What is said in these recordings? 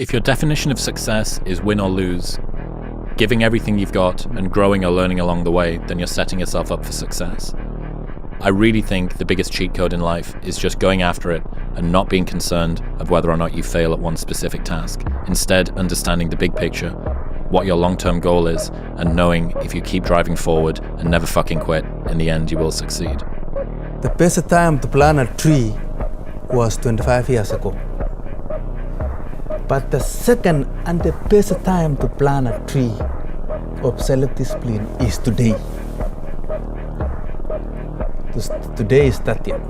If your definition of success is win or lose, giving everything you've got and growing or learning along the way, then you're setting yourself up for success. I really think the biggest cheat code in life is just going after it and not being concerned of whether or not you fail at one specific task. Instead, understanding the big picture, what your long-term goal is, and knowing if you keep driving forward and never fucking quit, in the end you will succeed. The best time to plant a tree was 25 years ago. But the second and the best time to plant a tree of self-discipline is today. Today is 30th.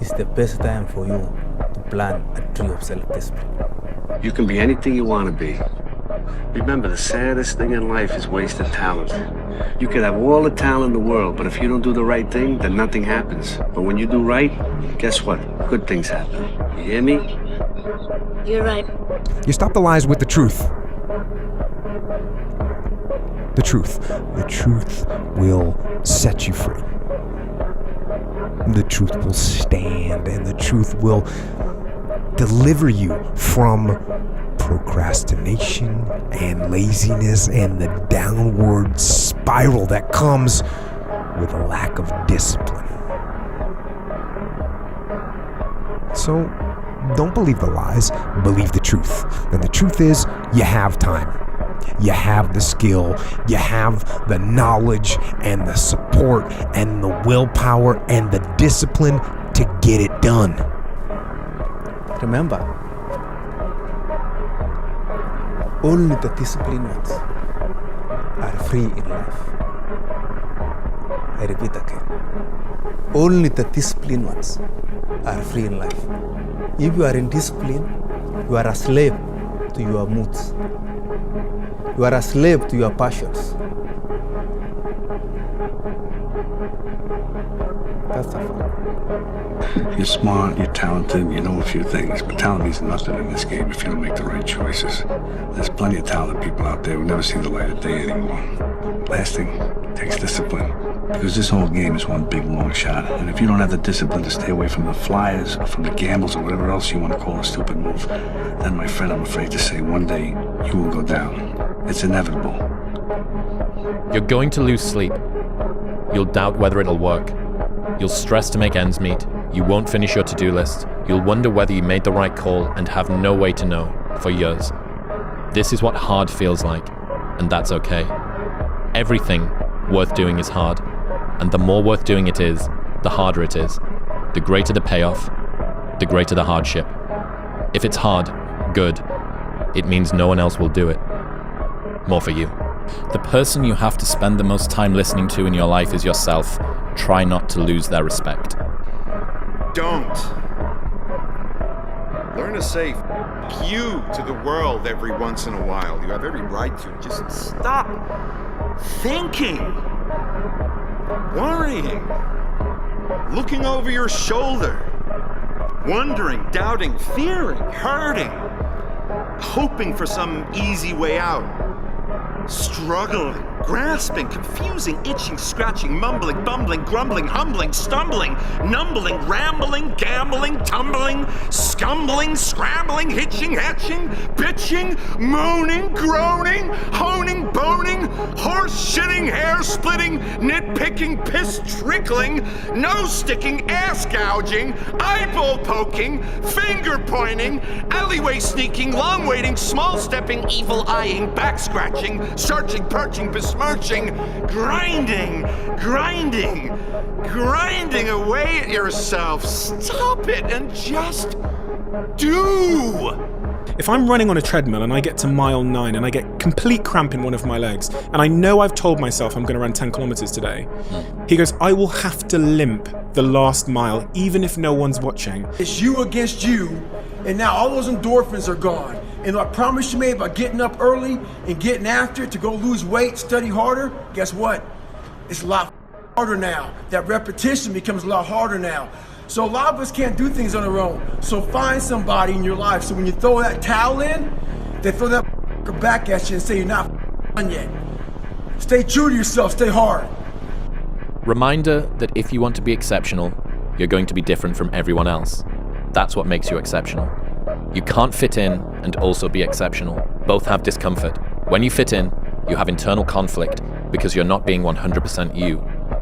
It's the best time for you to plant a tree of self-discipline. You can be anything you want to be. Remember, the saddest thing in life is wasted talent. You could have all the talent in the world, but if you don't do the right thing, then nothing happens. But when you do right, guess what? Good things happen. You hear me? You're right. You stop the lies with the truth. The truth. The truth will set you free. The truth will stand, and the truth will deliver you from procrastination and laziness and the downward spiral that comes with a lack of discipline. So, don't believe the lies, believe the truth. And the truth is, you have time. You have the skill, you have the knowledge and the support and the willpower and the discipline to get it done. Remember, only the disciplined ones are free in life. I repeat again. Only the disciplined ones are free in life. If you are in discipline, you are a slave to your moods. You are a slave to your passions. That's the fact. You're smart, you're talented, you know a few things, but talent means nothing in this game if you don't make the right choices. There's plenty of talented people out there who never see the light of day anymore. Last thing takes discipline, because this whole game is one big long shot, and if you don't have the discipline to stay away from the flyers or from the gambles or whatever else you want to call a stupid move, then my friend, I'm afraid to say one day you will go down. It's inevitable. You're going to lose sleep. You'll doubt whether it'll work. You'll stress to make ends meet. You won't finish your to-do list. You'll wonder whether you made the right call and have no way to know for years. This is what hard feels like, and that's okay. Everything worth doing is hard, and the more worth doing it is, the harder it is. The greater the payoff, the greater the hardship. If it's hard, good. It means no one else will do it. More for you. The person you have to spend the most time listening to in your life is yourself. Try not to lose their respect. Don't. Learn to say F you to the world every once in a while. You have every right to. Just stop thinking, worrying, looking over your shoulder, wondering, doubting, fearing, hurting, hoping for some easy way out. Struggling, grasping, confusing, itching, scratching, mumbling, bumbling, grumbling, humbling, stumbling, numbling, rambling, gambling, tumbling, scumbling, scrambling, hitching, hatching, bitching, moaning, groaning, honing, boning, horse shitting, hair splitting, nitpicking, piss trickling, nose sticking, ass gouging, eyeball poking, finger pointing, alleyway sneaking, long waiting, small stepping, evil eyeing, back scratching, searching, perching, besmirching, grinding away at yourself. Stop it and just do. If I'm running on a treadmill and I get to mile 9 and I get complete cramp in one of my legs, and I know I've told myself I'm going to run 10 kilometers today, he goes, I will have to limp the last mile even if no one's watching. It's you against you, and now all those endorphins are gone. And I promise you made by getting up early and getting after it to go lose weight, study harder, guess what? It's a lot harder now. That repetition becomes a lot harder now. So a lot of us can't do things on our own. So find somebody in your life. So when you throw that towel in, they throw that back at you and say you're not done yet. Stay true to yourself, stay hard. Reminder that if you want to be exceptional, you're going to be different from everyone else. That's what makes you exceptional. You can't fit in and also be exceptional. Both have discomfort. When you fit in, you have internal conflict because you're not being 100% you.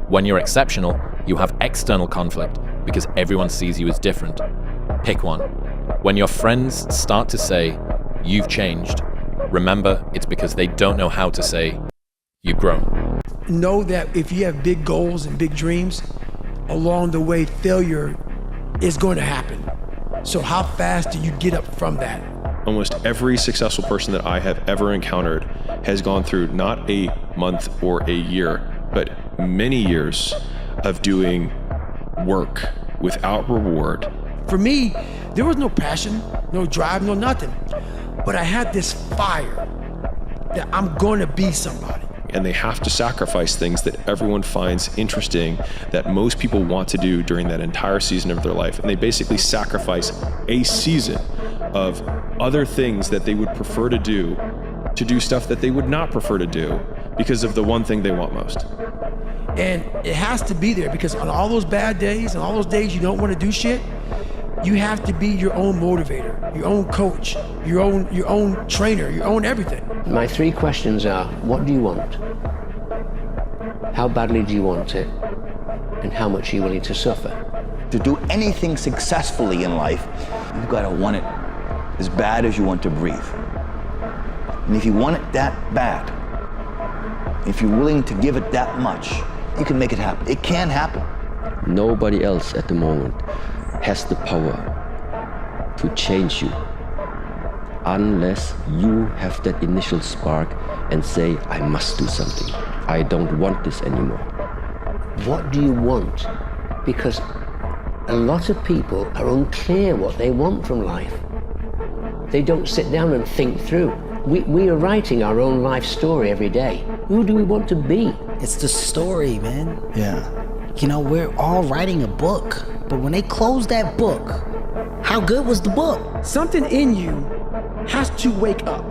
When you're exceptional, you have external conflict because everyone sees you as different. Pick one. When your friends start to say, "You've changed," remember it's because they don't know how to say, "You've grown." Know that if you have big goals and big dreams, along the way, failure is going to happen. So how fast do you get up from that? Almost every successful person that I have ever encountered has gone through not a month or a year, but many years of doing work without reward. For me, there was no passion, no drive, no nothing. But I had this fire that I'm going to be somebody. And they have to sacrifice things that everyone finds interesting, that most people want to do during that entire season of their life. And they basically sacrifice a season of other things that they would prefer to do stuff that they would not prefer to do because of the one thing they want most. And it has to be there because on all those bad days and all those days you don't want to do shit, you have to be your own motivator, your own coach, your own trainer, your own everything. My 3 questions are, what do you want? How badly do you want it? And how much are you willing to suffer? To do anything successfully in life, you've got to want it as bad as you want to breathe. And if you want it that bad, if you're willing to give it that much, you can make it happen. It can happen. Nobody else at the moment has the power to change you unless you have that initial spark and say, I must do something. I don't want this anymore. What do you want? Because a lot of people are unclear what they want from life. They don't sit down and think through. We are writing our own life story every day. Who do we want to be? It's the story, man. Yeah. You know, we're all writing a book, but when they close that book, how good was the book? Something in you has to wake up.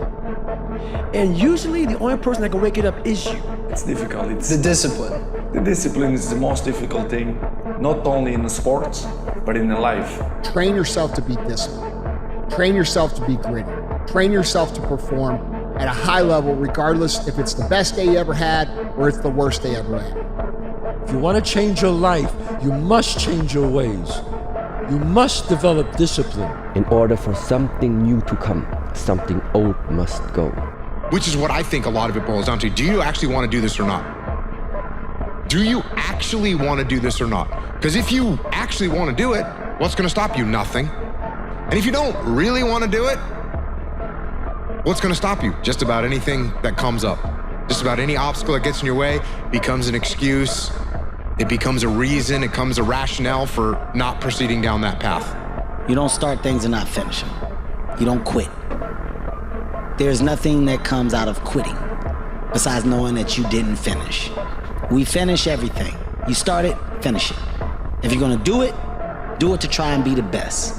And usually the only person that can wake it up is you. It's difficult. It's the discipline. The discipline is the most difficult thing, not only in the sports, but in the life. Train yourself to be disciplined. Train yourself to be gritty. Train yourself to perform at a high level, regardless if it's the best day you ever had or it's the worst day ever had. If you want to change your life, you must change your ways. You must develop discipline. In order for something new to come, something old must go. Which is what I think a lot of it boils down to. Do you actually want to do this or not? Do you actually want to do this or not? Because if you actually want to do it, what's going to stop you? Nothing. And if you don't really want to do it, what's going to stop you? Just about anything that comes up. Just about any obstacle that gets in your way becomes an excuse. It becomes a reason. It becomes a rationale for not proceeding down that path. You don't start things and not finish them. You don't quit. There's nothing that comes out of quitting besides knowing that you didn't finish. We finish everything. You start it, finish it. If you're gonna do it to try and be the best.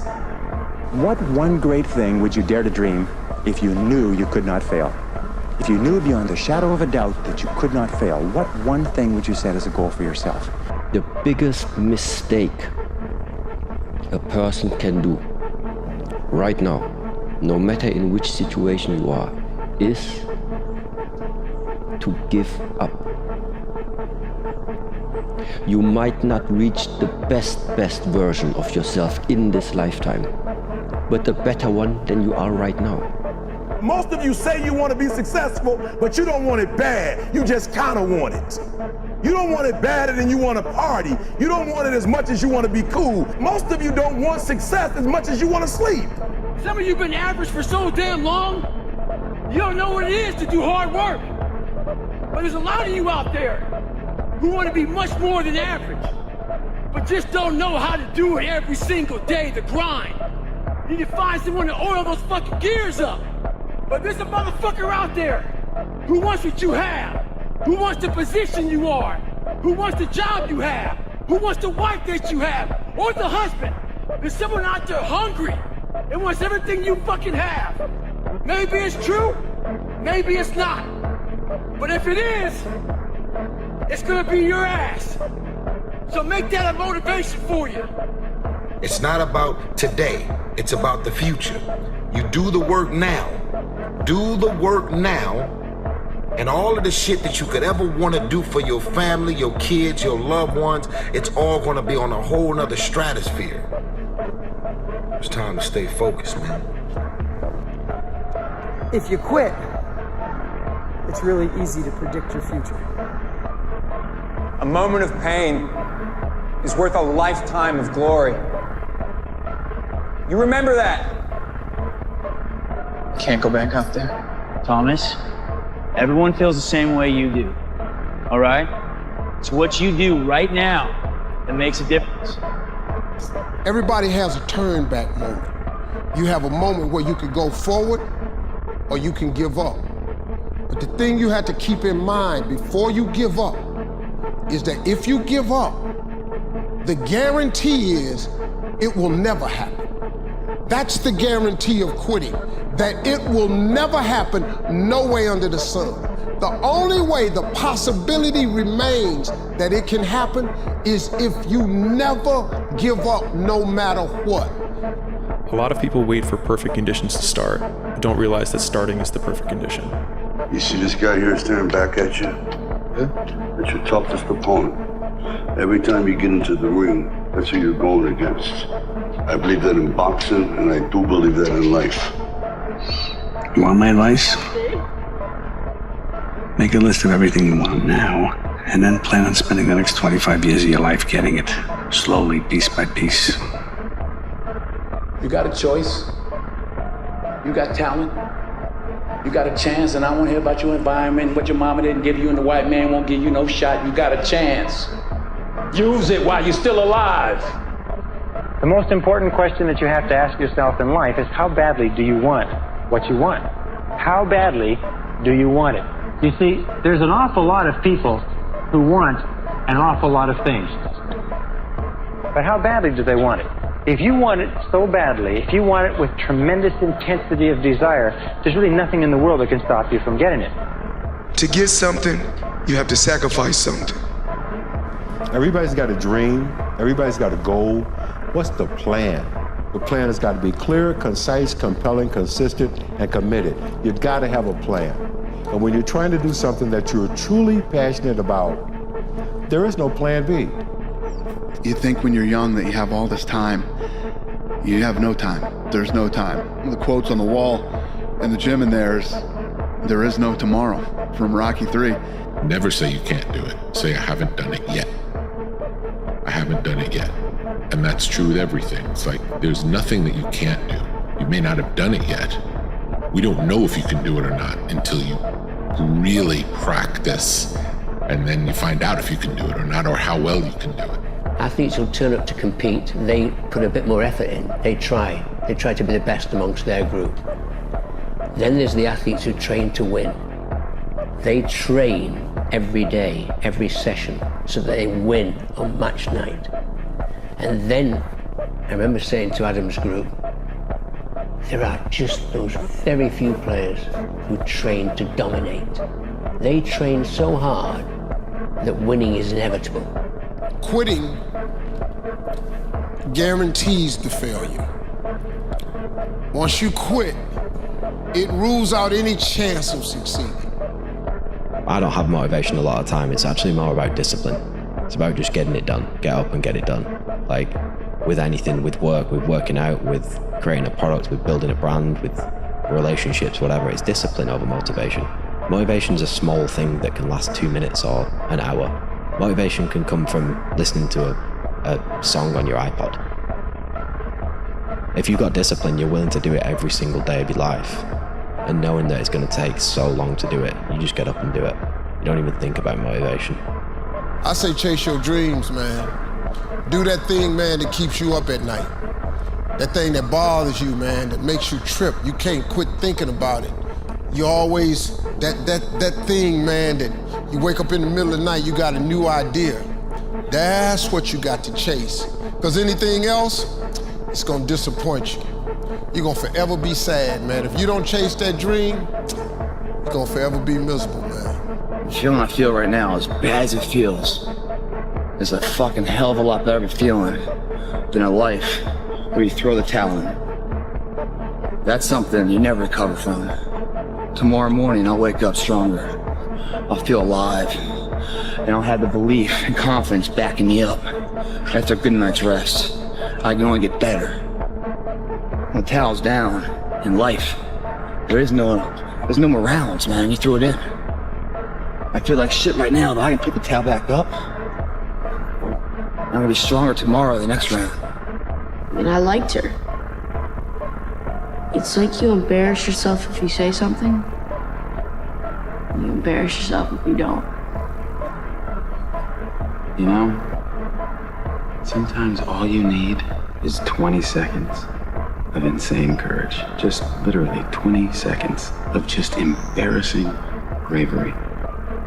What one great thing would you dare to dream if you knew you could not fail? If you knew beyond the shadow of a doubt that you could not fail, what one thing would you set as a goal for yourself? The biggest mistake a person can do right now, no matter in which situation you are, is to give up. You might not reach the best version of yourself in this lifetime, but a better one than you are right now. Most of you say you want to be successful, but you don't want it bad. You just kind of want it. You don't want it badder than you want to party. You don't want it as much as you want to be cool. Most of you don't want success as much as you want to sleep. Some of you been average for so damn long, you don't know what it is to do hard work. But there's a lot of you out there who want to be much more than average, but just don't know how to do it every single day, the grind. You need to find someone to oil those fucking gears up. But there's a motherfucker out there who wants what you have, who wants the position you are, who wants the job you have, who wants the wife that you have, or the husband. There's someone out there hungry and wants everything you fucking have. Maybe it's true, maybe it's not. But if it is, it's gonna be your ass. So make that a motivation for you. It's not about today, it's about the future. You do the work now. Do the work now, and all of the shit that you could ever want to do for your family, your kids, your loved ones, it's all gonna be on a whole nother stratosphere. It's time to stay focused, man. If you quit, it's really easy to predict your future. A moment of pain is worth a lifetime of glory. You remember that. Can't go back out there. Thomas, everyone feels the same way you do, all right? It's what you do right now that makes a difference. Everybody has a turn back moment. You have a moment where you could go forward or you can give up. But the thing you have to keep in mind before you give up is that if you give up, the guarantee is it will never happen. That's the guarantee of quitting, that it will never happen no way under the sun. The only way the possibility remains that it can happen is if you never give up no matter what. A lot of people wait for perfect conditions to start, but don't realize that starting is the perfect condition. You see this guy here staring back at you? That's your toughest opponent. Every time you get into the ring, that's who you're going against. I believe that in boxing, and I do believe that in life. You want my advice? Make a list of everything you want now, and then plan on spending the next 25 years of your life getting it, slowly, piece by piece. You got a choice. You got talent. You got a chance, and I want to hear about your environment, what your mama didn't give you, and the white man won't give you no shot. You got a chance. Use it while you're still alive. The most important question that you have to ask yourself in life is how badly do you want what you want? How badly do you want it? You see, there's an awful lot of people who want an awful lot of things. But how badly do they want it? If you want it so badly, if you want it with tremendous intensity of desire, there's really nothing in the world that can stop you from getting it. To get something, you have to sacrifice something. Everybody's got a dream. Everybody's got a goal. What's the plan? The plan has got to be clear, concise, compelling, consistent, and committed. You've got to have a plan. And when you're trying to do something that you're truly passionate about, there is no plan B. You think when you're young that you have all this time. You have no time. There's no time. The quotes on the wall in the gym in there is no tomorrow, from Rocky 3. Never say you can't do it. Say, I haven't done it yet. I haven't done it yet. And that's true with everything. It's like, there's nothing that you can't do. You may not have done it yet. We don't know if you can do it or not until you really practice, and then you find out if you can do it or not, or how well you can do it. Athletes who turn up to compete, they put a bit more effort in. They try to be the best amongst their group. Then there's the athletes who train to win. They train every day, every session, so that they win on match night. And then, I remember saying to Adam's group, there are just those very few players who train to dominate. They train so hard that winning is inevitable. Quitting guarantees the failure. Once you quit, it rules out any chance of succeeding. I don't have motivation a lot of time. It's actually more about discipline. It's about just getting it done. Get up and get it done. Like with anything, with work, with working out, with creating a product, with building a brand, with relationships, whatever. It's discipline over motivation. Motivation's a small thing that can last 2 minutes or an hour. Motivation can come from listening to a song on your iPod. If you've got discipline, you're willing to do it every single day of your life. And knowing that it's going to take so long to do it, you just get up and do it. You don't even think about motivation. I say chase your dreams, man. Do that thing, man, that keeps you up at night. That thing that bothers you, man, that makes you trip. You can't quit thinking about it. You always, that thing, man, that you wake up in the middle of the night, you got a new idea. That's what you got to chase. Because anything else, it's gonna disappoint you. You're gonna forever be sad, man. If you don't chase that dream, you're gonna forever be miserable, man. The feeling I feel right now, as bad as it feels, is a fucking hell of a lot better feeling than a life where you throw the towel in. That's something you never recover from. Tomorrow morning, I'll wake up stronger. I'll feel alive. And I'll have the belief and confidence backing me up. After a good night's rest, I can only get better. When the towel's down in life, there's no more rounds, man. You threw it in. I feel like shit right now, but I can pick the towel back up. I'm gonna be stronger tomorrow, the next round. And I liked her. It's like you embarrass yourself if you say something. You embarrass yourself if you don't. You know, sometimes all you need is 20 seconds of insane courage. Just literally 20 seconds of just embarrassing bravery.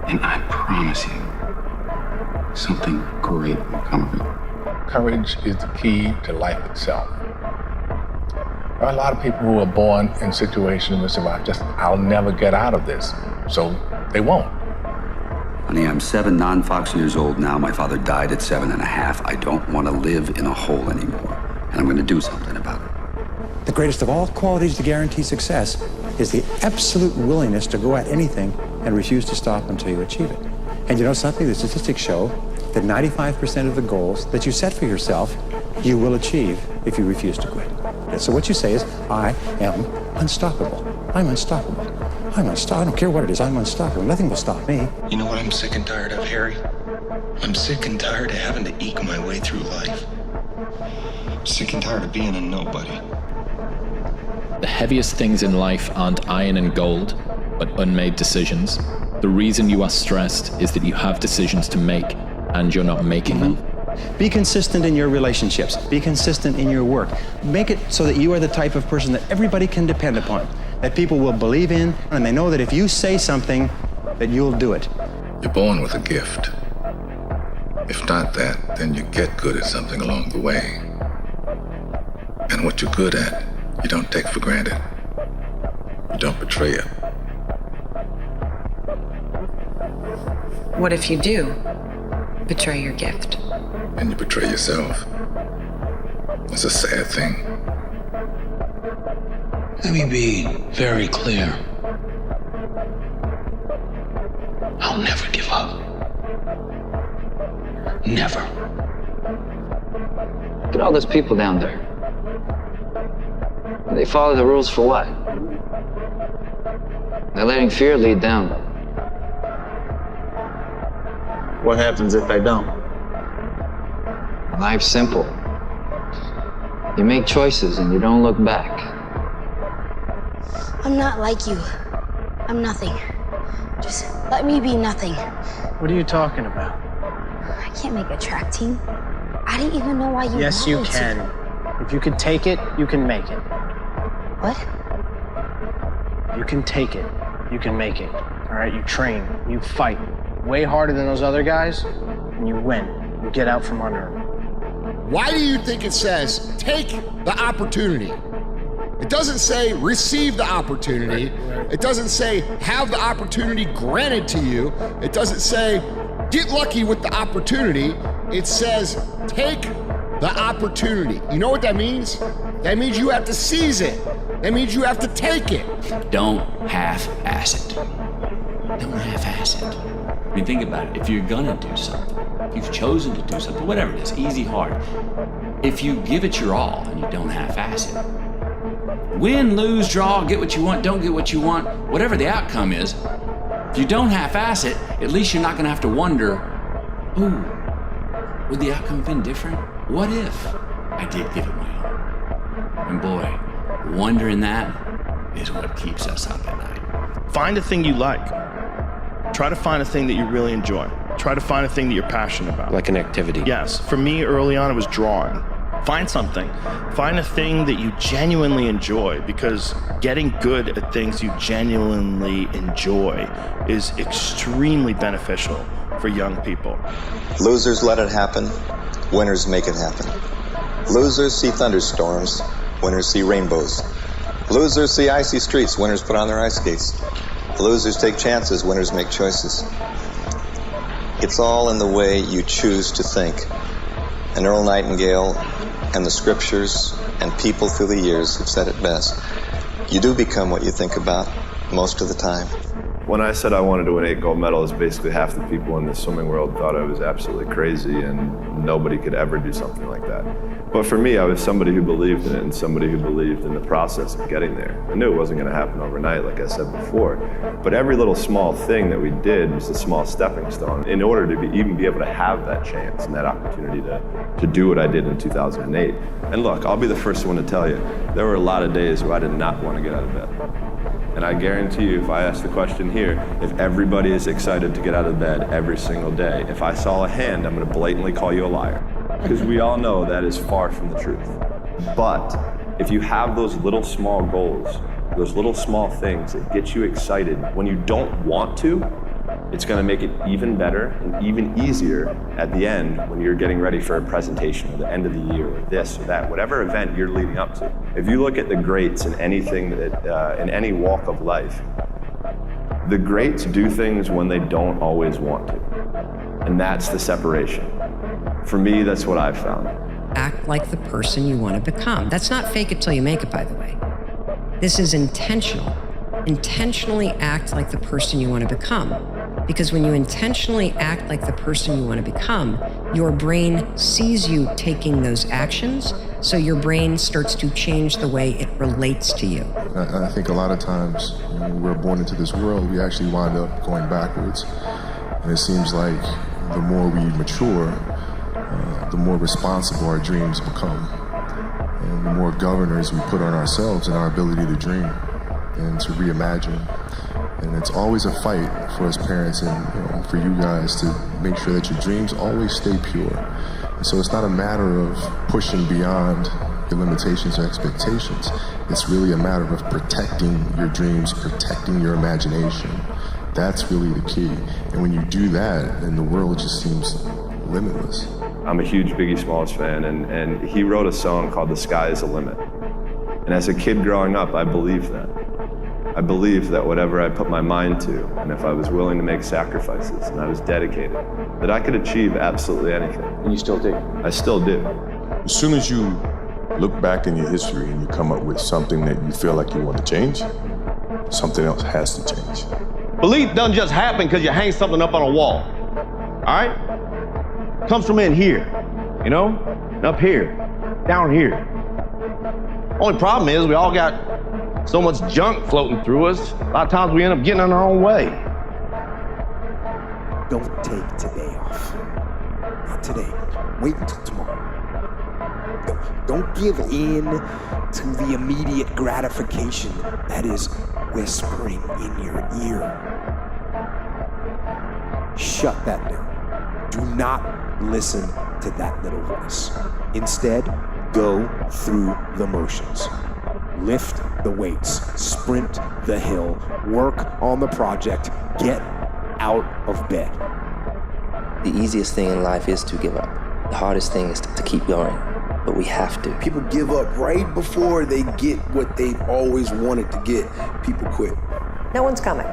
And I promise you, something great will come of it. Courage is the key to life itself. There are a lot of people who are born in situations where say, I'll never get out of this. So they won't. Honey, I'm 7 non-Fox years old now. My father died at 7.5. I don't want to live in a hole anymore. And I'm going to do something about it. The greatest of all qualities to guarantee success is the absolute willingness to go at anything and refuse to stop until you achieve it. And you know something? The statistics show that 95% of the goals that you set for yourself, you will achieve if you refuse to quit. And so what you say is, I am unstoppable. I'm unstoppable. I'm unstoppable. I don't care what it is. I'm unstoppable. Nothing will stop me. You know what I'm sick and tired of, Harry? I'm sick and tired of having to eke my way through life. I'm sick and tired of being a nobody. The heaviest things in life aren't iron and gold, but unmade decisions. The reason you are stressed is that you have decisions to make and you're not making them. Be consistent in your relationships. Be consistent in your work. Make it so that you are the type of person that everybody can depend upon, that people will believe in, and they know that if you say something, that you'll do it. You're born with a gift. If not that, then you get good at something along the way. And what you're good at, you don't take for granted. You don't betray it. What if you do betray your gift? And you betray yourself. It's a sad thing. Let me be very clear. I'll never give up. Never. Look at all those people down there. They follow the rules for what? They're letting fear lead them. What happens if I don't? Life's simple. You make choices and you don't look back. I'm not like you. I'm nothing. Just let me be nothing. What are you talking about? I can't make a track team. I didn't even know why you Yes, you wanted can. to. If you can take it, you can make it. What? You can take it. You can make it. All right? You train. You fight way harder than those other guys, and you win. You get out from under them. Why do you think it says take the opportunity? It doesn't say receive the opportunity. It doesn't say have the opportunity granted to you. It doesn't say get lucky with the opportunity. It says take the opportunity. You know what that means? That means you have to seize it. That means you have to take it. Don't half-ass it. Don't half-ass it. I mean, think about it. If you're gonna do something, if you've chosen to do something, whatever it is, easy, hard, if you give it your all and you don't half-ass it, win, lose, draw, get what you want, don't get what you want, whatever the outcome is, if you don't half-ass it, at least you're not gonna have to wonder, ooh, would the outcome have been different? What if I did give it my all? And boy, wondering that is what keeps us up at night. Find a thing you like. Try to find a thing that you really enjoy. Try to find a thing that you're passionate about. Like an activity. Yes. For me, early on, it was drawing. Find something. Find a thing that you genuinely enjoy, because getting good at things you genuinely enjoy is extremely beneficial for young people. Losers let it happen. Winners make it happen. Losers see thunderstorms. Winners see rainbows. Losers see icy streets. Winners put on their ice skates. Losers take chances. Winners make choices. It's all in the way you choose to think. And Earl Nightingale And the scriptures and people through the years have said it best. You do become what you think about most of the time. When I said I wanted to win 8 gold medals, basically half the people in the swimming world thought I was absolutely crazy and nobody could ever do something like that. But for me, I was somebody who believed in it and somebody who believed in the process of getting there. I knew it wasn't going to happen overnight, like I said before, but every little small thing that we did was a small stepping stone in order to even be able to have that chance and that opportunity to do what I did in 2008. And look, I'll be the first one to tell you, there were a lot of days where I did not want to get out of bed. And I guarantee you, if I ask the question here, if everybody is excited to get out of bed every single day, if I saw a hand, I'm going to blatantly call you a liar. Because we all know that is far from the truth. But if you have those little small goals, those little small things that get you excited when you don't want to, it's going to make it even better and even easier at the end when you're getting ready for a presentation or the end of the year or this or that, whatever event you're leading up to. If you look at the greats in anything that, in any walk of life, the greats do things when they don't always want to. And that's the separation. For me, that's what I've found. Act like the person you want to become. That's not fake it till you make it, by the way. This is intentional. Intentionally act like the person you want to become. Because when you intentionally act like the person you want to become, your brain sees you taking those actions, so your brain starts to change the way it relates to you. I think a lot of times when we're born into this world, we actually wind up going backwards. And it seems like the more we mature, the more responsible our dreams become. And the more governors we put on ourselves and our ability to dream and to reimagine. And it's always a fight for us parents and for you guys to make sure that your dreams always stay pure. And so it's not a matter of pushing beyond your limitations or expectations. It's really a matter of protecting your dreams, protecting your imagination. That's really the key. And when you do that, then the world just seems limitless. I'm a huge Biggie Smalls fan, and he wrote a song called The Sky is the Limit. And as a kid growing up, I believed that. I believed that whatever I put my mind to, and if I was willing to make sacrifices, and I was dedicated, that I could achieve absolutely anything. And you still do? I still do. As soon as you look back in your history and you come up with something that you feel like you want to change, something else has to change. Belief doesn't just happen because you hang something up on a wall, all right? Comes from in here, you know? And up here, down here. Only problem is we all got so much junk floating through us, a lot of times we end up getting in our own way. Don't take today off. Not today. Wait until tomorrow. Don't give in to the immediate gratification that is whispering in your ear. Shut that down. Do not listen to that little voice. Instead, go through the motions. Lift the weights, sprint the hill, work on the project, get out of bed. The easiest thing in life is to give up. The hardest thing is to keep going, but we have to. People give up right before they get what they've always wanted to get. People quit. No one's coming.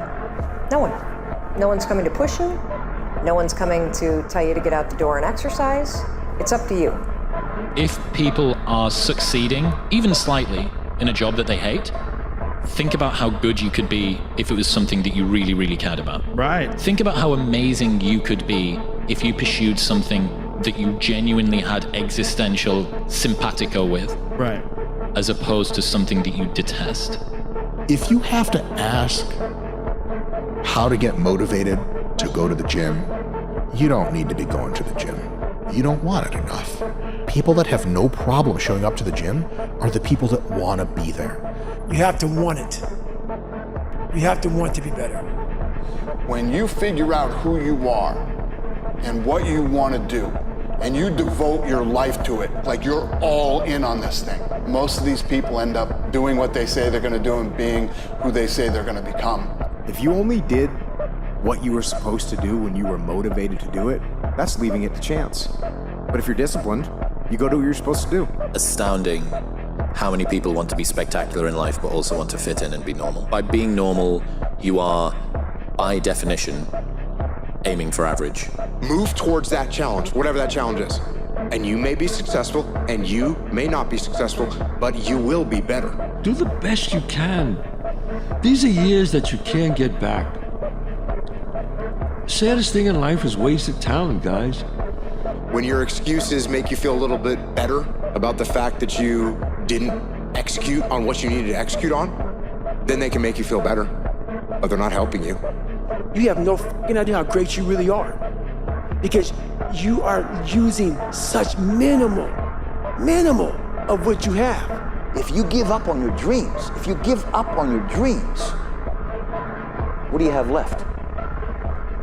No one. No one's coming to push you. No one's coming to tell you to get out the door and exercise. It's up to you. If people are succeeding, even slightly, in a job that they hate, think about how good you could be if it was something that you really, really cared about. Right. Think about how amazing you could be if you pursued something that you genuinely had existential simpatico with. Right. As opposed to something that you detest. If you have to ask how to get motivated to go to the gym, you don't need to be going to the gym. You don't want it enough. People that have no problem showing up to the gym are the people that want to be there. You have to want it. You have to want to be better. When you figure out who you are and what you want to do, and you devote your life to it, like you're all in on this thing, most of these people end up doing what they say they're going to do and being who they say they're going to become. If you only did what you were supposed to do when you were motivated to do it, that's leaving it to chance. But if you're disciplined, you go do what you're supposed to do. Astounding how many people want to be spectacular in life but also want to fit in and be normal. By being normal, you are, by definition, aiming for average. Move towards that challenge, whatever that challenge is. And you may be successful, and you may not be successful, but you will be better. Do the best you can. These are years that you can't get back. Saddest thing in life is wasted talent, guys. When your excuses make you feel a little bit better about the fact that you didn't execute on what you needed to execute on, then they can make you feel better, but they're not helping you. You have no fucking idea how great you really are. Because you are using such minimal of what you have. If you give up on your dreams, what do you have left?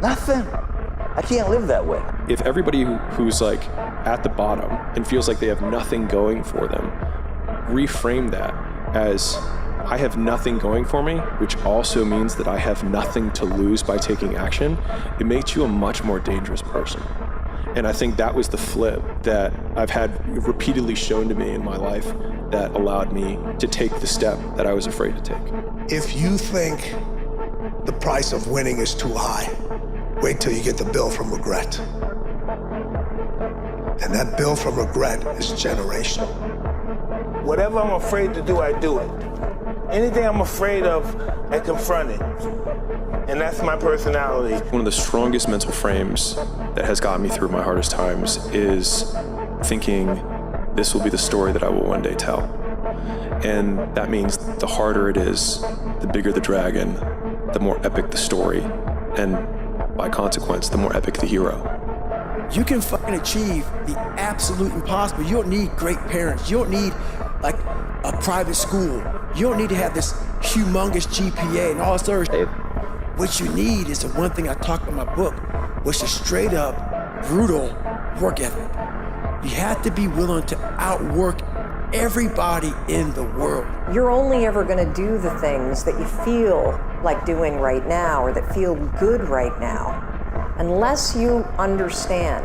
Nothing. I can't live that way. If everybody who's like at the bottom and feels like they have nothing going for them, reframe that as I have nothing going for me, which also means that I have nothing to lose by taking action, it makes you a much more dangerous person. And I think that was the flip that I've had repeatedly shown to me in my life that allowed me to take the step that I was afraid to take. If you think the price of winning is too high, wait till you get the bill from regret. And that bill from regret is generational. Whatever I'm afraid to do, I do it. Anything I'm afraid of, I confront it. And that's my personality. One of the strongest mental frames that has gotten me through my hardest times is thinking this will be the story that I will one day tell. And that means the harder it is, the bigger the dragon, the more epic the story, and by consequence, the more epic the hero. You can fucking achieve the absolute impossible. You don't need great parents. You don't need like a private school. You don't need to have this humongous GPA and all this other stuff. What you need is the one thing I talk about in my book, which is straight up brutal work ethic. You have to be willing to outwork everybody in the world. You're only ever going to do the things that you feel like doing right now or that feel good right now, unless you understand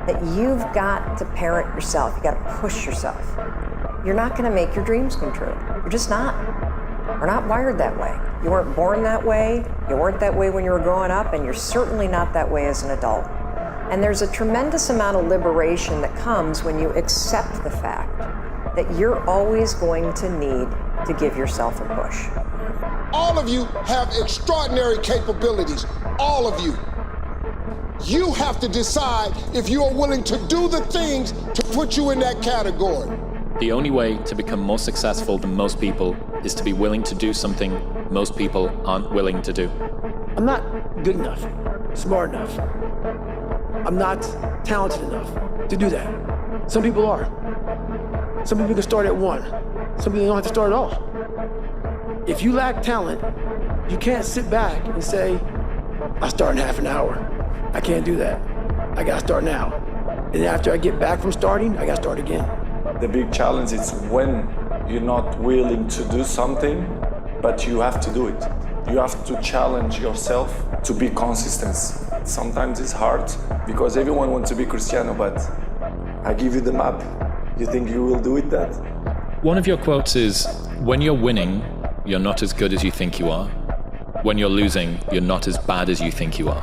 that you've got to parent yourself, you got to push yourself. You're not going to make your dreams come true. You're just not. We're not wired that way. You weren't born that way, you weren't that way when you were growing up, and you're certainly not that way as an adult. And there's a tremendous amount of liberation that comes when you accept the fact that you're always going to need to give yourself a push. All of you have extraordinary capabilities, all of you. You have to decide if you are willing to do the things to put you in that category. The only way to become more successful than most people is to be willing to do something most people aren't willing to do. I'm not good enough, smart enough. I'm not talented enough to do that. Some people are. Some people can start at 1. Some people don't have to start at all. If you lack talent, you can't sit back and say, I'll start in half an hour. I can't do that. I gotta start now. And after I get back from starting, I gotta start again. The big challenge is when you're not willing to do something, but you have to do it. You have to challenge yourself to be consistent. Sometimes it's hard because everyone wants to be Cristiano, but I give you the map. You think you will do it that? One of your quotes is, when you're winning, you're not as good as you think you are. When you're losing, you're not as bad as you think you are.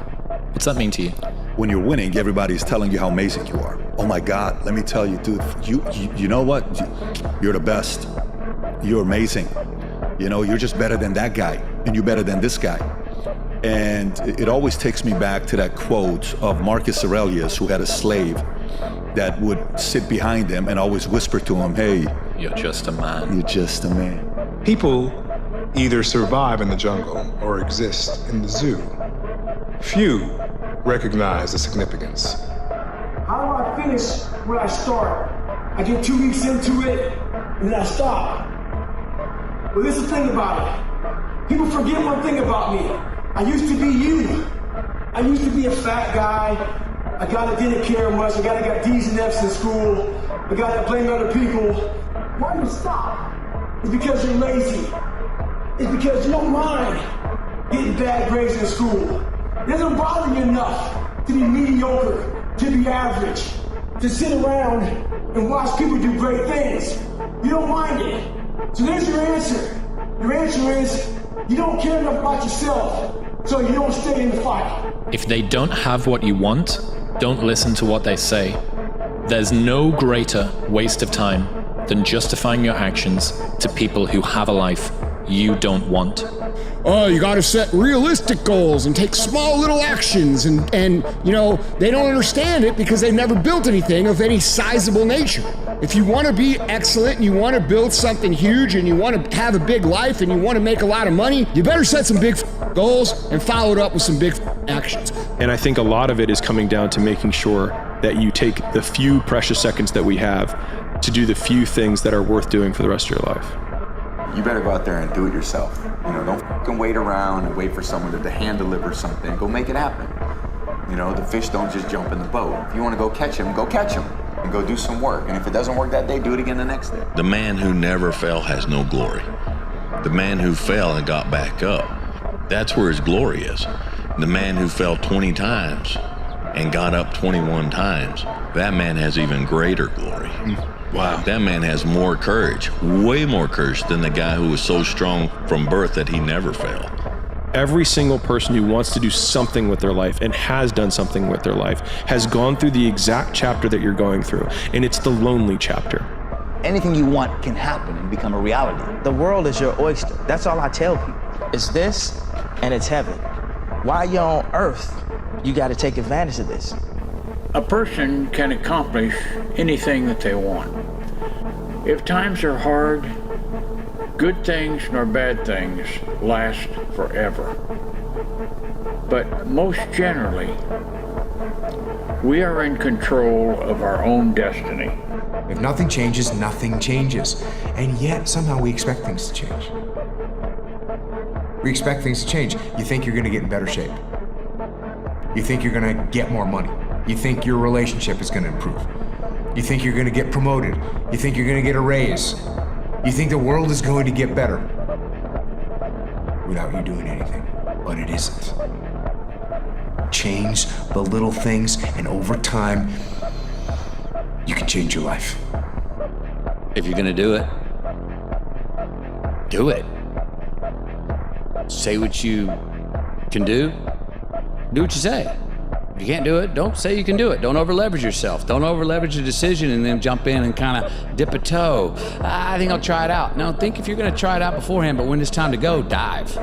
What's that mean to you? When you're winning, everybody's telling you how amazing you are. Oh my God, let me tell you, dude, you know what? You're the best. You're amazing. You know, you're just better than that guy, and you're better than this guy. And it always takes me back to that quote of Marcus Aurelius, who had a slave that would sit behind him and always whisper to him, hey, you're just a man. You're just a man. People either survive in the jungle or exist in the zoo. Few recognize the significance. How do I finish where I start? I get 2 weeks into it, and then I stop. Well, this is the thing about it. People forget one thing about me. I used to be you. I used to be a fat guy, a guy that didn't care much, a guy that got D's and F's in school, a guy that blamed other people. Why do you stop? It's because you're lazy. It's because you don't mind getting bad grades in school. It doesn't bother you enough to be mediocre, to be average, to sit around and watch people do great things. You don't mind it. So there's your answer. Your answer is you don't care enough about yourself, so you don't stay in the fight. If they don't have what you want, don't listen to what they say. There's no greater waste of time than justifying your actions to people who have a life you don't want. Oh, you gotta set realistic goals and take small little actions and you know, they don't understand it because they've never built anything of any sizable nature. If you wanna be excellent and you wanna build something huge and you wanna have a big life and you wanna make a lot of money, you better set some big goals and follow it up with some big actions. And I think a lot of it is coming down to making sure that you take the few precious seconds that we have to do the few things that are worth doing for the rest of your life. You better go out there and do it yourself. You know, don't fucking wait around and wait for someone to hand deliver something. Go make it happen. You know, the fish don't just jump in the boat. If you want to go catch them and go do some work. And if it doesn't work that day, do it again the next day. The man who never fell has no glory. The man who fell and got back up, that's where his glory is. The man who fell 20 times and got up 21 times, that man has even greater glory. Wow. That man has more courage, way more courage than the guy who was so strong from birth that he never failed. Every single person who wants to do something with their life and has done something with their life has gone through the exact chapter that you're going through, and it's the lonely chapter. Anything you want can happen and become a reality. The world is your oyster. That's all I tell people. It's this and it's heaven. While you're on earth, you got to take advantage of this. A person can accomplish anything that they want. If times are hard, good things nor bad things last forever. But most generally, we are in control of our own destiny. If nothing changes, nothing changes. And yet, somehow we expect things to change. We expect things to change. You think you're gonna get in better shape. You think you're gonna get more money. You think your relationship is gonna improve. You think you're gonna get promoted. You think you're gonna get a raise. You think the world is going to get better without you doing anything, but it isn't. Change the little things, and over time, you can change your life. If you're gonna do it, do it. Say what you can do what you say. If you can't do it, don't say you can do it. Don't over-leverage yourself. Don't over-leverage a decision and then jump in and kind of dip a toe. I think I'll try it out. No, think if you're gonna try it out beforehand, but when it's time to go, dive.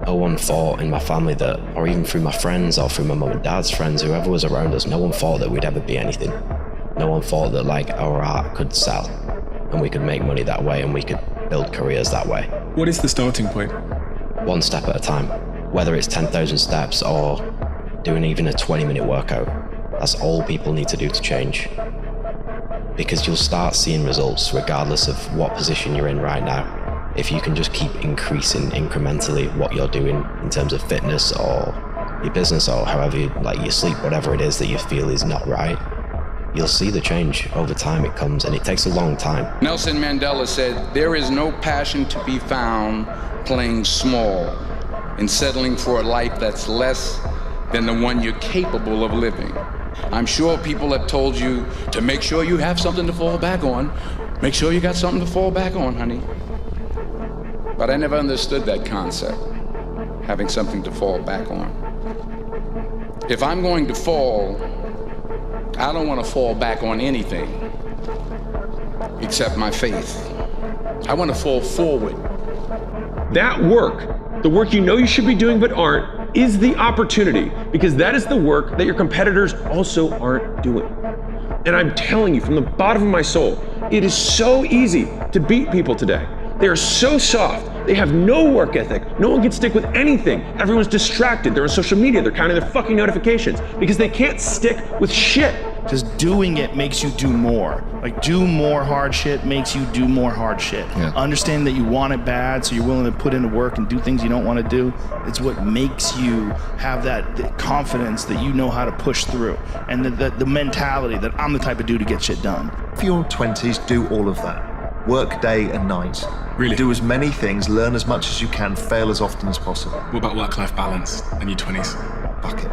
No one thought in my family that, or even through my friends or through my mum and dad's friends, whoever was around us, no one thought that we'd ever be anything. No one thought that like our art could sell and we could make money that way and we could build careers that way. What is the starting point? One step at a time. Whether it's 10,000 steps or doing even a 20-minute workout, that's all people need to do to change. Because you'll start seeing results regardless of what position you're in right now. If you can just keep increasing incrementally what you're doing in terms of fitness or your business or however you, like your sleep, whatever it is that you feel is not right, you'll see the change. Over time it comes, and it takes a long time. Nelson Mandela said, "There is no passion to be found playing small and settling for a life that's less than the one you're capable of living." I'm sure people have told you to make sure you have something to fall back on. Make sure you got something to fall back on, honey. But I never understood that concept, having something to fall back on. If I'm going to fall, I don't want to fall back on anything except my faith. I want to fall forward. That work, the work you know you should be doing but aren't, is the opportunity, because that is the work that your competitors also aren't doing. And I'm telling you from the bottom of my soul, it is so easy to beat people today. They are so soft. They have no work ethic. No one can stick with anything. Everyone's distracted. They're on social media. They're counting their fucking notifications because they can't stick with shit. Just doing it makes you do more. Like, do more hard shit makes you do more hard shit. Yeah. Understand that you want it bad, so you're willing to put into work and do things you don't want to do. It's what makes you have that confidence that you know how to push through, and the mentality that I'm the type of dude to get shit done. For your 20s, do all of that. Work day and night. Really? Do as many things, learn as much as you can, fail as often as possible. What about work-life balance in your 20s? Fuck it.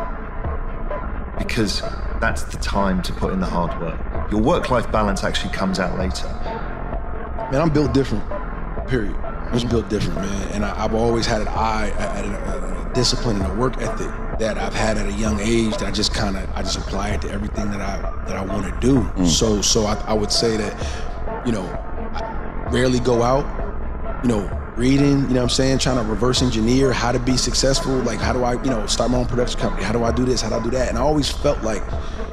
Because that's the time to put in the hard work. Your work-life balance actually comes out later. Man, I'm built different, period. I was built different, man. And I've always had an eye, a discipline and a work ethic that I've had at a young age that I just apply it to everything that I want to do. So I would say that, I rarely go out, reading, you know what I'm saying, trying to reverse engineer how to be successful, like how do I, start my own production company, how do I do this, how do I do that? And I always felt like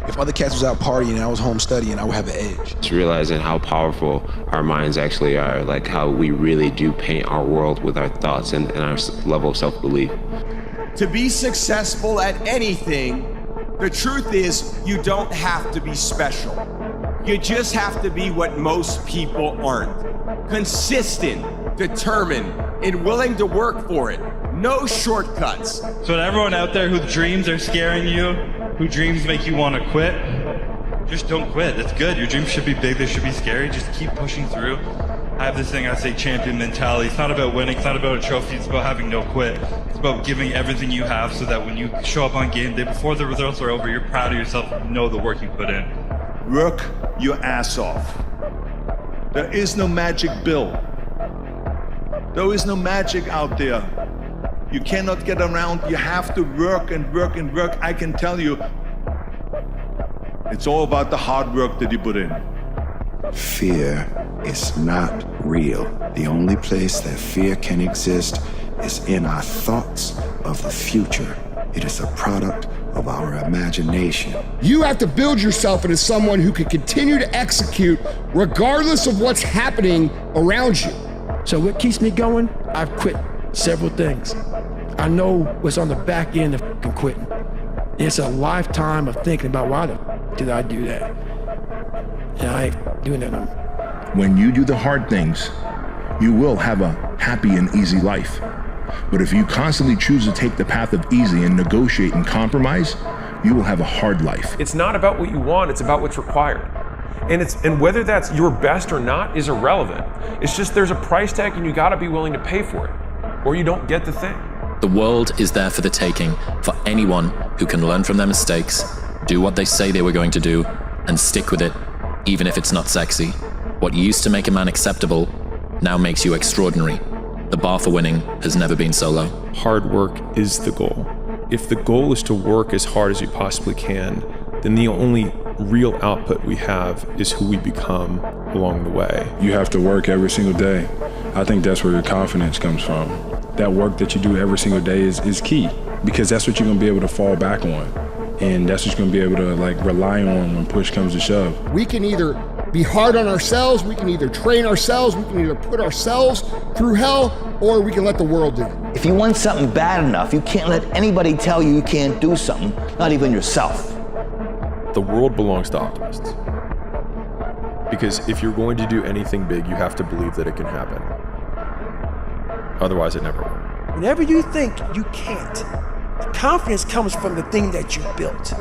if other cats was out partying and I was home studying, I would have an edge. Just realizing how powerful our minds actually are, like how we really do paint our world with our thoughts and our level of self-belief. To be successful at anything, the truth is you don't have to be special. You just have to be what most people aren't. Consistent, determined, and willing to work for it. No shortcuts. So to everyone out there whose dreams are scaring you, whose dreams make you want to quit, just don't quit. That's good. Your dreams should be big, they should be scary. Just keep pushing through. I have this thing I say, champion mentality. It's not about winning, it's not about a trophy, it's about having no quit. It's about giving everything you have so that when you show up on game day, before the results are over, you're proud of yourself and know the work you put in. Work your ass off. There is no magic bill. There is no magic out there. You cannot get around. You have to work and work and work. I can tell you, it's all about the hard work that you put in. Fear is not real. The only place that fear can exist is in our thoughts of the future. It is a product of our imagination. You have to build yourself into someone who can continue to execute regardless of what's happening around you. So what keeps me going? I've quit several things. I know what's on the back end of quitting. It's a lifetime of thinking about why the did I do that? And I ain't doing that no more. When you do the hard things, you will have a happy and easy life. But if you constantly choose to take the path of easy and negotiate and compromise, you will have a hard life. It's not about what you want, it's about what's required. And whether that's your best or not is irrelevant. It's just there's a price tag and you gotta be willing to pay for it, or you don't get the thing. The world is there for the taking for anyone who can learn from their mistakes, do what they say they were going to do, and stick with it, even if it's not sexy. What used to make a man acceptable now makes you extraordinary. The bar for winning has never been so low. Hard work is the goal. If the goal is to work as hard as you possibly can, then the only real output we have is who we become along the way. You have to work every single day. I think that's where your confidence comes from. That work that you do every single day is key, because that's what you're gonna be able to fall back on. And that's what you're gonna be able to rely on when push comes to shove. We can either be hard on ourselves, we can either train ourselves, we can either put ourselves through hell, or we can let the world do it. If you want something bad enough, you can't let anybody tell you you can't do something, not even yourself. The world belongs to optimists. Because if you're going to do anything big, you have to believe that it can happen. Otherwise, it never will. Whenever you think you can't, the confidence comes from the thing that you built.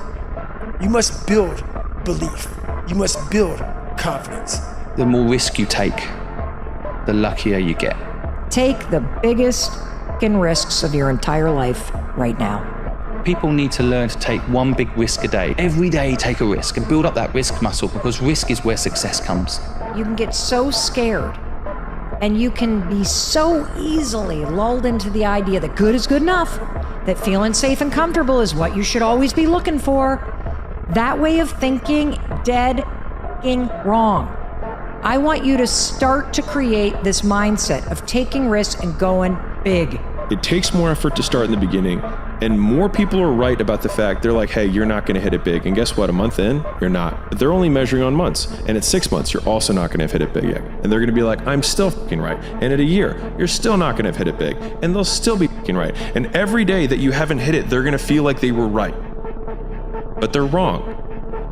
You must build belief. You must build confidence. The more risk you take, the luckier you get. Take the biggest risks of your entire life right now. People need to learn to take one big risk a day. Every day take a risk and build up that risk muscle, because risk is where success comes. You can get so scared and you can be so easily lulled into the idea that good is good enough, that feeling safe and comfortable is what you should always be looking for. That way of thinking, dead wrong. I want you to start to create this mindset of taking risks and going big. It takes more effort to start in the beginning, and more people are right about the fact they're like, hey, you're not going to hit it big. And guess what? A month in, you're not. But they're only measuring on months. And at 6 months, you're also not going to have hit it big yet. And they're going to be like, I'm still fucking right. And at a year, you're still not going to have hit it big. And they'll still be fucking right. And every day that you haven't hit it, they're going to feel like they were right. But they're wrong.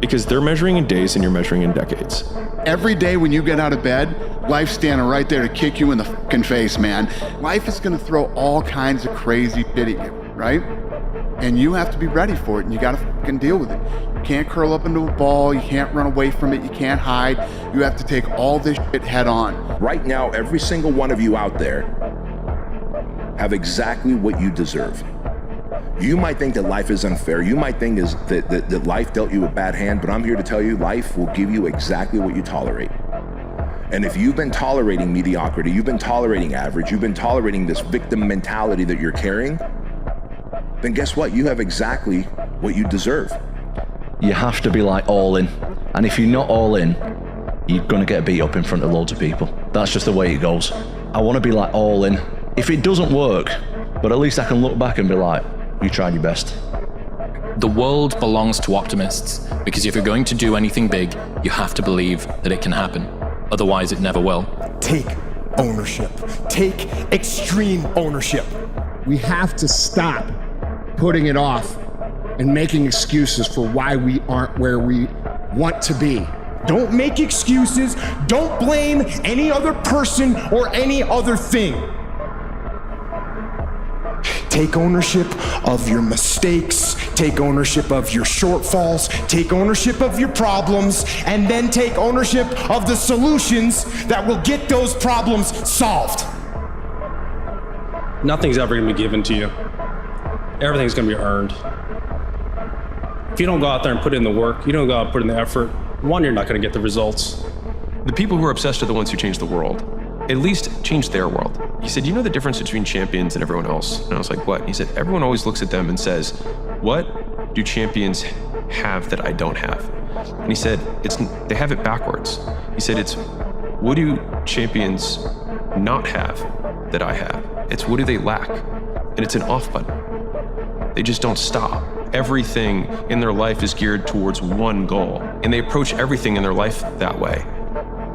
Because they're measuring in days and you're measuring in decades. Every day when you get out of bed, life's standing right there to kick you in the fucking face, man. Life is gonna throw all kinds of crazy shit at you, right? And you have to be ready for it, and you gotta fucking deal with it. You can't curl up into a ball, you can't run away from it, you can't hide. You have to take all this shit head on. Right now, every single one of you out there have exactly what you deserve. You might think that life is unfair. You might think that life dealt you a bad hand, but I'm here to tell you life will give you exactly what you tolerate. And if you've been tolerating mediocrity, you've been tolerating average, you've been tolerating this victim mentality that you're carrying, then guess what? You have exactly what you deserve. You have to be like all in. And if you're not all in, you're gonna get beat up in front of loads of people. That's just the way it goes. I wanna be like all in. If it doesn't work, but at least I can look back and be like, you tried your best. The world belongs to optimists, because if you're going to do anything big, you have to believe that it can happen. Otherwise, it never will. Take ownership. Take extreme ownership. We have to stop putting it off and making excuses for why we aren't where we want to be. Don't make excuses. Don't blame any other person or any other thing. Take ownership of your mistakes, take ownership of your shortfalls, take ownership of your problems, and then take ownership of the solutions that will get those problems solved. Nothing's ever gonna be given to you. Everything's gonna be earned. If you don't go out there and put in the work, you don't go out and put in the effort, one, you're not gonna get the results. The people who are obsessed are the ones who change the world. At least change their world. He said, you know the difference between champions and everyone else? And I was like, what? He said, everyone always looks at them and says, what do champions have that I don't have? And he said, they have it backwards. He said, it's what do champions not have that I have? It's what do they lack? And it's an off button. They just don't stop. Everything in their life is geared towards one goal, and they approach everything in their life that way.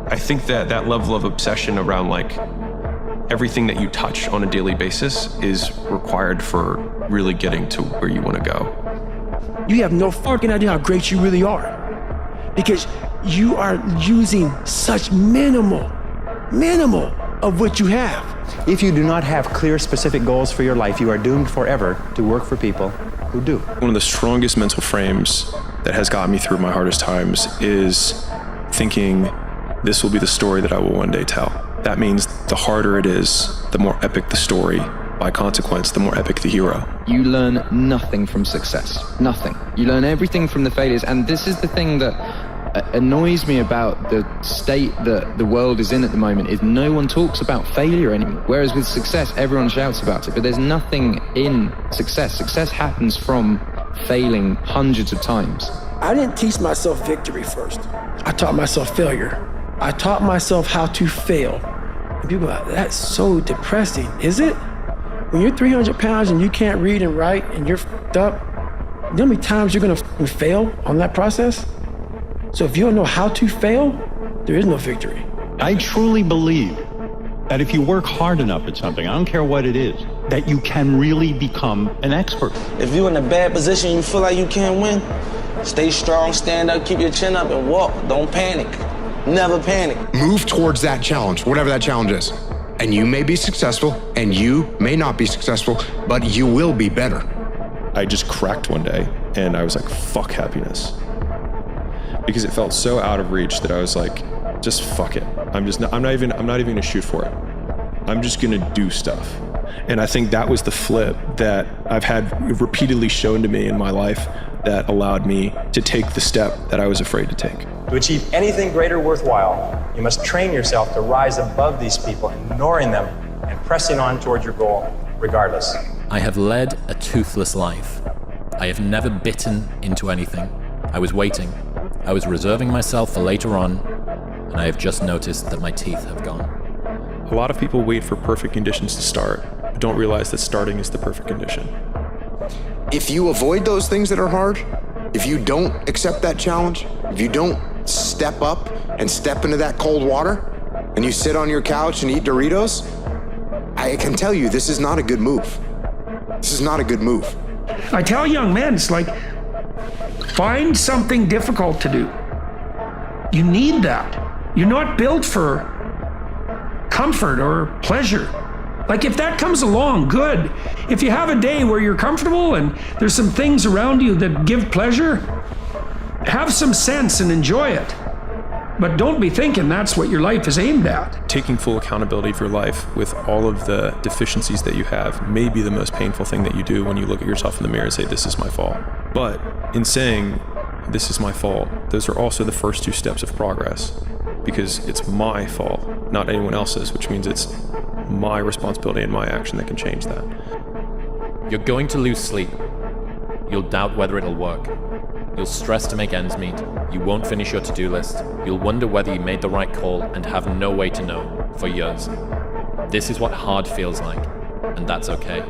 I think that level of obsession around like everything that you touch on a daily basis is required for really getting to where you want to go. You have no fucking idea how great you really are, because you are using such minimal of what you have. If you do not have clear, specific goals for your life, you are doomed forever to work for people who do. One of the strongest mental frames that has gotten me through my hardest times is thinking this will be the story that I will one day tell. That means the harder it is, the more epic the story. By consequence, the more epic the hero. You learn nothing from success. Nothing. You learn everything from the failures. And this is the thing that annoys me about the state that the world is in at the moment, is no one talks about failure anymore. Whereas with success, everyone shouts about it. But there's nothing in success. Success happens from failing hundreds of times. I didn't teach myself victory first. I taught myself failure. I taught myself how to fail. And people are like, that's so depressing, is it? When you're 300 pounds and you can't read and write and you're fucked up, you know how many times you're gonna fail on that process? So if you don't know how to fail, there is no victory. I truly believe that if you work hard enough at something, I don't care what it is, that you can really become an expert. If you're in a bad position, you feel like you can't win, stay strong, stand up, keep your chin up and walk. Don't panic. Never panic. Move towards that challenge, whatever that challenge is. And you may be successful, and you may not be successful, but you will be better. I just cracked one day, and I was like, fuck happiness. Because it felt so out of reach that I was like, just fuck it. I'm not even gonna shoot for it. I'm just gonna do stuff. And I think that was the flip that I've had repeatedly shown to me in my life that allowed me to take the step that I was afraid to take. To achieve anything greater worthwhile, you must train yourself to rise above these people, ignoring them and pressing on towards your goal regardless. I have led a toothless life. I have never bitten into anything. I was waiting. I was reserving myself for later on, and I have just noticed that my teeth have gone. A lot of people wait for perfect conditions to start, but don't realize that starting is the perfect condition. If you avoid those things that are hard, if you don't accept that challenge, if you don't step up and step into that cold water, and you sit on your couch and eat Doritos, I can tell you this is not a good move. This is not a good move. I tell young men, it's like, find something difficult to do. You need that. You're not built for comfort or pleasure. Like if that comes along, good. If you have a day where you're comfortable and there's some things around you that give pleasure, have some sense and enjoy it. But don't be thinking that's what your life is aimed at. Taking full accountability for your life with all of the deficiencies that you have may be the most painful thing that you do when you look at yourself in the mirror and say, this is my fault. But in saying, this is my fault, those are also the first two steps of progress, because it's my fault, not anyone else's, which means it's my responsibility and my action that can change that. You're going to lose sleep. You'll doubt whether it'll work. You'll stress to make ends meet. You won't finish your to-do list. You'll wonder whether you made the right call and have no way to know for years. This is what hard feels like, and that's okay.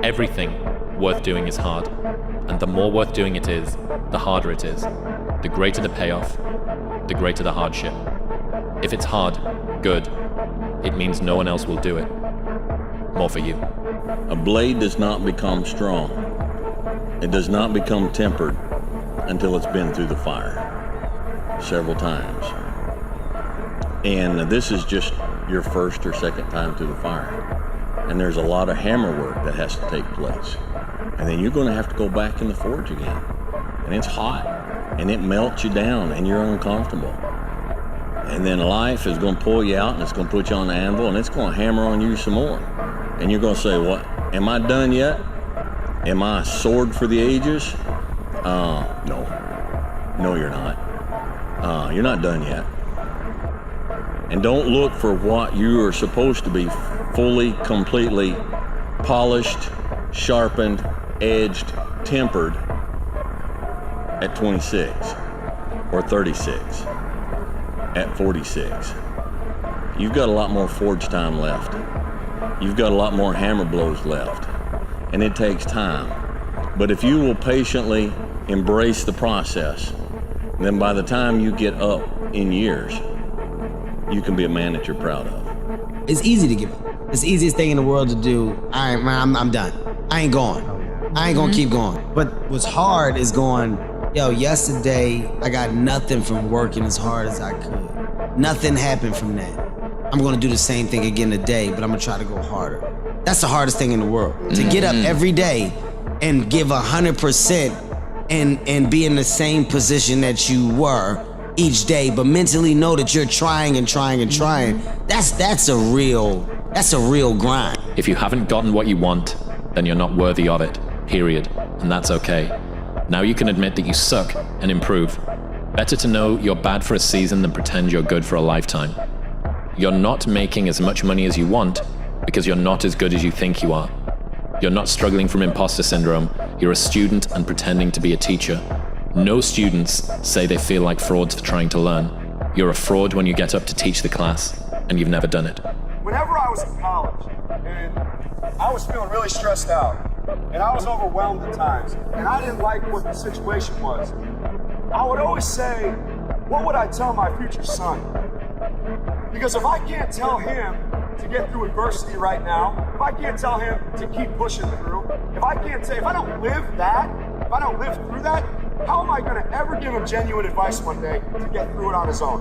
Everything worth doing is hard, and the more worth doing it is, the harder it is. The greater the payoff, the greater the hardship. If it's hard, good. It means no one else will do it. More for you. A blade does not become strong. It does not become tempered until it's been through the fire several times. And this is just your first or second time through the fire. And there's a lot of hammer work that has to take place. And then you're going to have to go back in the forge again. And it's hot, and it melts you down, and you're uncomfortable. And then life is going to pull you out, and it's going to put you on the anvil, and it's going to hammer on you some more. And you're going to say, what, am I done yet? Am I a sword for the ages? No. No, you're not. You're not done yet. And don't look for what you are supposed to be fully, completely polished, sharpened, edged, tempered at 26 or 36, at 46. You've got a lot more forge time left. You've got a lot more hammer blows left, and it takes time. But if you will patiently embrace the process, then by the time you get up in years, you can be a man that you're proud of. It's easy to give up. It's the easiest thing in the world to do. I'm done. I ain't going. I ain't gonna keep going. But what's hard is going, yo, yesterday I got nothing from working as hard as I could. Nothing happened from that. I'm gonna do the same thing again today, but I'm gonna try to go harder. That's the hardest thing in the world. To get up every day and give 100% and be in the same position that you were each day, but mentally know that you're trying and trying and trying. That's a real grind. If you haven't gotten what you want, then you're not worthy of it, period. And that's okay. Now you can admit that you suck and improve. Better to know you're bad for a season than pretend you're good for a lifetime. You're not making as much money as you want because you're not as good as you think you are. You're not struggling from imposter syndrome. You're a student and pretending to be a teacher. No students say they feel like frauds for trying to learn. You're a fraud when you get up to teach the class, and you've never done it. Whenever I was in college, and I was feeling really stressed out, and I was overwhelmed at times, and I didn't like what the situation was, I would always say, what would I tell my future son? Because if I can't tell him to get through adversity right now, if I can't tell him to keep pushing through, if I don't live that, if I don't live through that, how am I going to ever give him genuine advice one day to get through it on his own?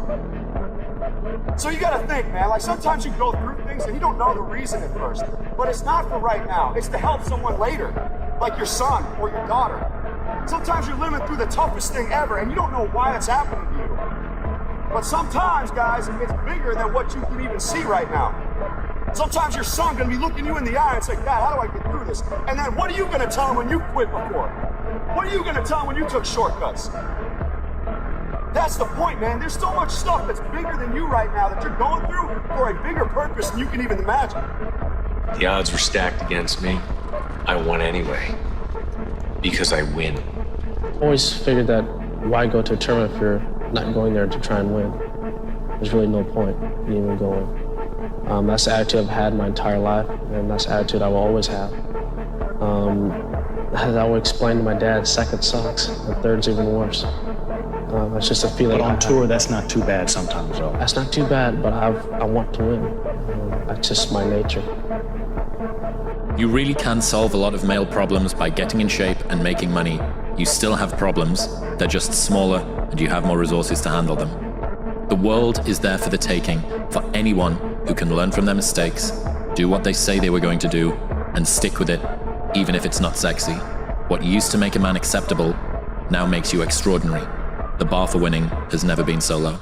So you got to think, man, like sometimes you go through things and you don't know the reason at first, but it's not for right now. It's to help someone later, like your son or your daughter. Sometimes you're living through the toughest thing ever and you don't know why it's happening to you. But sometimes, guys, it's bigger than what you can even see right now. Sometimes your son going to be looking you in the eye and say, Dad, how do I get through this? And then what are you going to tell him when you quit before? What are you going to tell him when you took shortcuts? That's the point, man. There's so much stuff that's bigger than you right now that you're going through for a bigger purpose than you can even imagine. The odds were stacked against me. I won anyway. Because I win. I always figured that why go to a tournament if you're not going there to try and win? There's really no point in even going. That's the attitude I've had my entire life, and that's the attitude I will always have. As I would explain to my dad, second sucks, and third's even worse. It's just a feeling. But on tour, that's not too bad sometimes, though. That's not too bad, but I want to win. That's just my nature. You really can solve a lot of male problems by getting in shape and making money. You still have problems, they're just smaller, and you have more resources to handle them. The world is there for the taking, for anyone who can learn from their mistakes, do what they say they were going to do, and stick with it, even if it's not sexy. What used to make a man acceptable now makes you extraordinary. The bar for winning has never been so low.